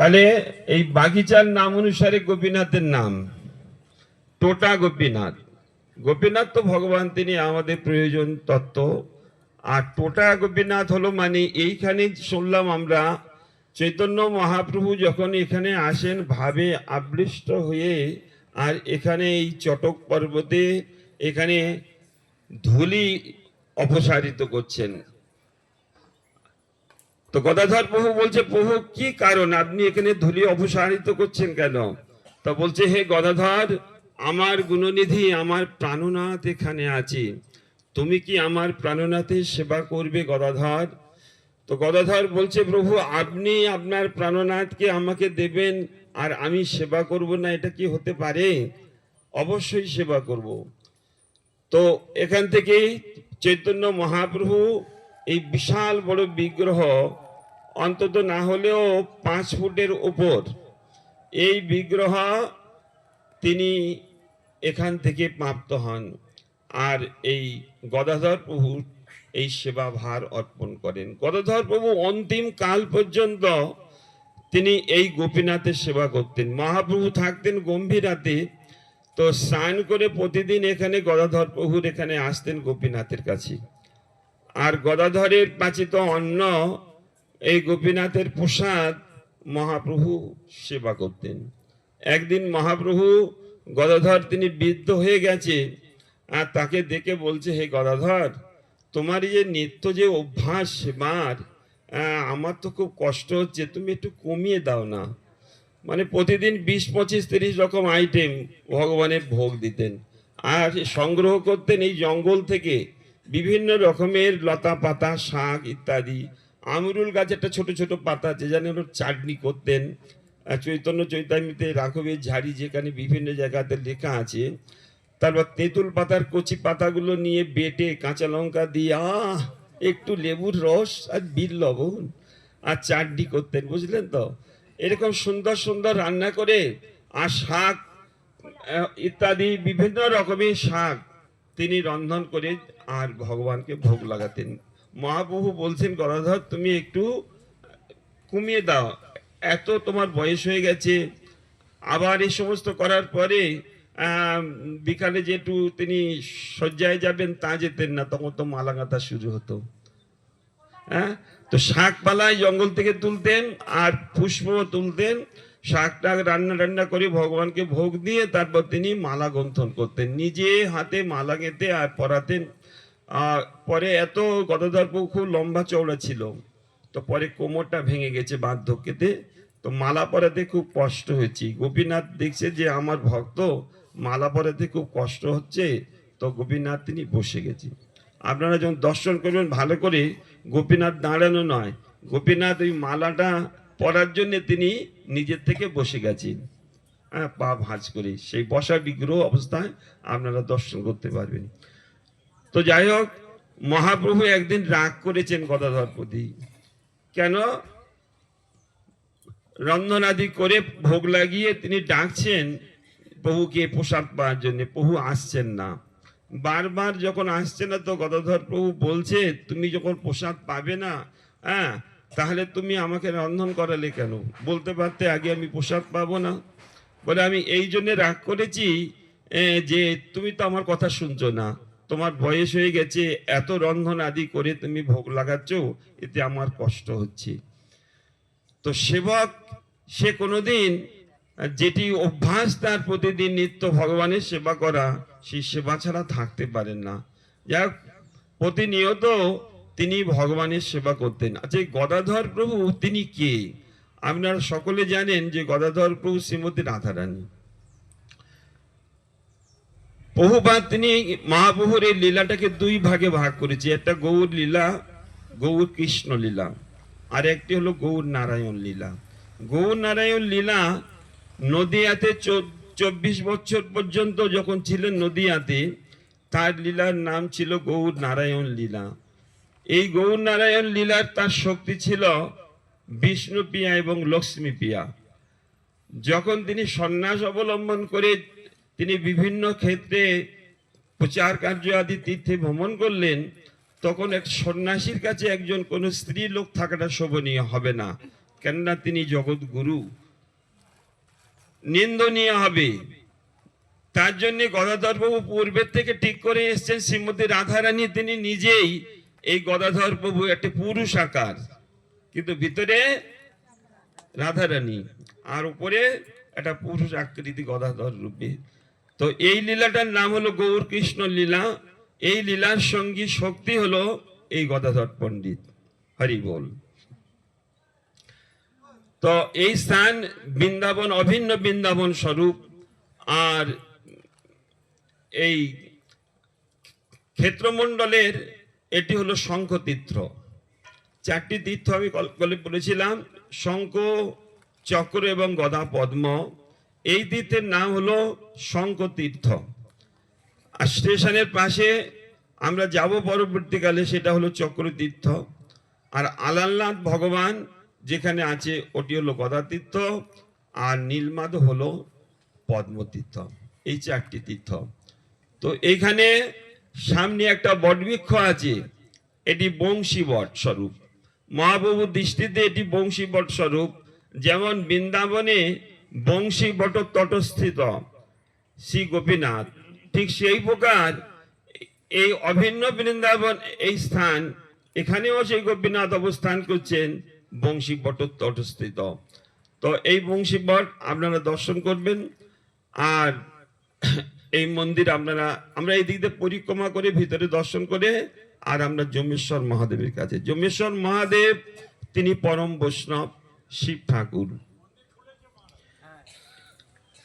তাহলে এই বাগিচার নাম অনুসারে গোপীনাথের নাম টোটা গোপীনাথ। গোপীনাথ তো ভগবান, তিনি আমাদের প্রয়োজন তত্ত্ব। আর টোটা গোপীনাথ হলো মানে এইখানে শুনলাম আমরা চৈতন্য মহাপ্রভু যখন এখানে আসেন ভাবে আবিষ্ট হয়ে, আর এখানে এই চটক পর্বতে এখানে ধুলি অপসারিত করছেন। তো গদাধর প্রভু বলছে, প্রভু কি কারণ আপনি এখানে ধুলি অপসারিত করছেন কেন? তো বলছে, হে গদাধর, আমার গুণনিধি আমার প্রাণনাথ এখানে আছে, তুমি কি আমার প্রাণনাথের সেবা করবে গদাধর? তো গদাধর বলছে, প্রভু আপনি আপনার প্রাণনাথকে আমাকে দেবেন আর আমি সেবা করব না, এটা কি হতে পারে? অবশ্যই সেবা করব। তো এখান থেকেই চৈতন্য মহাপ্রভু এই বিশাল বড় বিগ্রহ, অন্তত না হলেও 5 ফুটের উপর এই বিগ্রহ, তিনি এখান থেকে প্রাপ্ত হন। আর এই গদাধর প্রভু এই সেবা ভার অর্পণ করেন। গদাধর প্রভু অন্তিম কাল পর্যন্ত তিনি এই গোপীনাথের সেবা করতেন। মহাপ্রভু থাকতেন গম্ভীরাতে, তো স্নান করে প্রতিদিন এখানে গদাধর প্রভুর এখানে আসতেন গোপীনাথের কাছে। আর গদাধরের পাচিত অন্ন, এই গোপীনাথের প্রসাদ মহাপ্রভু সেবা করতেন। একদিন মহাপ্রভু গদাধর তিনি বৃদ্ধ হয়ে গেছে, আর তাকে দেখে বলছে, হে গদাধর, তোমার যে নিত্য যে অভ্যাস সেবার, আমার তো খুব কষ্ট হচ্ছে, তুমি একটু কমিয়ে দাও না। মানে প্রতিদিন 20, 25, 30 রকম আইটেম ভগবানের ভোগ দিতেন, আর সংগ্রহ করতেন এই জঙ্গল থেকে বিভিন্ন রকমের লতা পাতা, শাক ইত্যাদি। আমরুল গাছের একটা ছোট ছোট পাতা, যে যেন চাটনি করতেন। চৈতন্য চৈতামিতে রাঘবের ঝাড়ি যেখানে বিভিন্ন জায়গাতে লেখা আছে। তারপর তেঁতুল পাতার কচি পাতাগুলো নিয়ে বেটে কাঁচা লঙ্কা দিয়ে একটু লেবুর রস আর বিট লবণ আর চাটনি করতেন, বুঝলেন তো? এরকম সুন্দর সুন্দর রান্না করে, আর শাক ইত্যাদি বিভিন্ন রকমের শাক তিনি রন্ধন করে আর ভগবানকে ভোগ লাগাতেন। মহাপ্রভু বলছেন, গদাধর তুমি একটু কমিয়ে দাও, এত তোমার বয়স হয়ে গেছে। আবার এই সমস্ত করার পরে বিকালে যেটু তিনি শয্যায় যাবেন তা যেতেন না, তখন তো মালা গাঁথা শুরু হতো। হ্যাঁ, তো শাক পালায় জঙ্গল থেকে তুলতেন আর পুষ্প তুলতেন, শাকটা রান্না করে ভগবানকে ভোগ দিয়ে তারপর তিনি মালা গন্থন করতেন, নিজে হাতে মালা গেঁথে আর পরাতেন। পরে এত গদাধর প্রভু খুব লম্বা চওড়া ছিল, তো পরে কোমরটা ভেঙে গেছে বার্ধক্যতে, তো মালা পরাতে খুব কষ্ট হয়েছে। গোপীনাথ দেখছে যে আমার ভক্ত মালা পরাতে খুব কষ্ট হচ্ছে, তো গোপীনাথ তিনি বসে গেছে। আপনারা যখন দর্শন করবেন ভালো করে, গোপীনাথ দাঁড়ানো নয়, গোপীনাথ ওই মালাটা পরার জন্য তিনি নিজের থেকে বসে গেছেন। হ্যাঁ, পা ভাঁজ করে সেই বসা বিগ্রহ অবস্থায় আপনারা দর্শন করতে পারবেন। তো যাই হোক, মহাপ্রভু একদিন রাগ করেছেন গদাধর প্রতি। কেন? রন্ধনাদি করে ভোগ লাগিয়ে তিনি ডাকছেন প্রভুকে প্রসাদ পাওয়ার জন্য, প্রভু আসছেন না। বারবার যখন আসছে না, তো গদাধর প্রভু বলছে, তুমি যখন প্রসাদ পাবে না, হ্যাঁ, তাহলে তুমি আমাকে রন্ধন করালে কেন? বলতে পারতে আগে আমি প্রসাদ পাবো না। বলে, আমি এই জন্য রাগ করেছি যে তুমি তো আমার কথা শুনছো না, তোমার বয়স হয়ে গেছে, এত রন্ধন আদি করে তুমি ভোগ লাগাচ্ছ, এতে আমার কষ্ট হচ্ছে। তো সেবক সে কোনোদিন যেটি অভ্যাস তার প্রতিদিন নিত্য ভগবানের সেবা করা, সেই সেবা ছাড়া থাকতে পারেন না। যাই হোক, প্রতিনিয়ত তিনি ভগবানের সেবা করতেন। আচ্ছা, গদাধর প্রভু তিনি কে? আপনারা সকলে জানেন যে গদাধর প্রভু শ্রীমতী রাধারানী। বহুবার তিনি মহাপ্রভুর এই লীলাটাকে 2 ভাগে ভাগ করেছে। একটা গৌর লীলা, গৌর কৃষ্ণ লীলা, আর একটি হলো গৌর নারায়ণ লীলা। গৌর নারায়ণ লীলা নদিয়াতে 24 বছর পর্যন্ত যখন ছিলেন নদিয়াতে, তার লীলার নাম ছিল গৌর নারায়ণ লীলা। এই গৌর নারায়ণ লীলার তার শক্তি ছিল বিষ্ণু প্রিয়া এবং লক্ষ্মী প্রিয়া। যখন তিনি সন্ন্যাস অবলম্বন করে তিনি বিভিন্ন ক্ষেত্রে প্রচার কার্য আদি তীর্থে ভ্রমণ করলেন, তখন এক সন্ন্যাসীর কাছে একজন কোন স্ত্রী লোক থাকাটা শোভনীয় হবে না, কেননা তিনি জগৎগুরু, নিন্দনীয় হবে। তার জন্য গদাধর বাবু পূর্বের থেকে ঠিক করে এসছেন শ্রীমতী রাধারানী তিনি নিজেই এই গদাধর বাবু একটা পুরুষ আকার, কিন্তু ভিতরে রাধারানী, আর উপরে একটা পুরুষ আকৃতি গদাধর রূপে। তো এই লীলাটার নাম হলো গৌর কৃষ্ণ লীলা। এই লীলার সঙ্গী শক্তি হলো এই গদাধর পণ্ডিত। হরি বল। তো এই স্থান বৃন্দাবন, অভিন্ন বৃন্দাবন স্বরূপ। আর এই ক্ষেত্রমণ্ডলের এটি হলো শঙ্খ তীর্থ। চারটি তীর্থ আমি বলেছিলাম, শঙ্খ, চক্র এবং গদা পদ্ম। এই তীর্থের নাম হলো শঙ্খ তীর্থ। আর স্টেশনের পাশে আমরা যাব পরবর্তীকালে, সেটা হলো চক্র তীর্থ। আর আলালনাথ ভগবান যেখানে আছে ওটি হলো গদা তীর্থ, আর নীলমাধব হলো পদ্মতীর্থ। এই চারটি তীর্থ। তো এইখানে সামনে একটা বটবৃক্ষ আছে, এটি বংশী বট স্বরূপ। মহাপ্রভুর দৃষ্টিতে এটি বংশী বট স্বরূপ। যেমন বৃন্দাবনে বংশী বট তটস্থিত শ্রী গোপীনাথ, ঠিক সেই প্রকার এই অভিন্ন বৃন্দাবন এই স্থান, এখানেও সেই গোপীনাথ অবস্থান করছেন বংশী বট তটস্থিত। তো এই বংশী বট আপনারা দর্শন করবেন। আর এই মন্দির আমরা এই দিক দিয়ে পরিক্রমা করে ভিতরে দর্শন করে আর আমরা যমেশ্বর মহাদেবের কাছে। যমেশ্বর মহাদেব তিনি পরম বৈষ্ণব শিব ঠাকুর।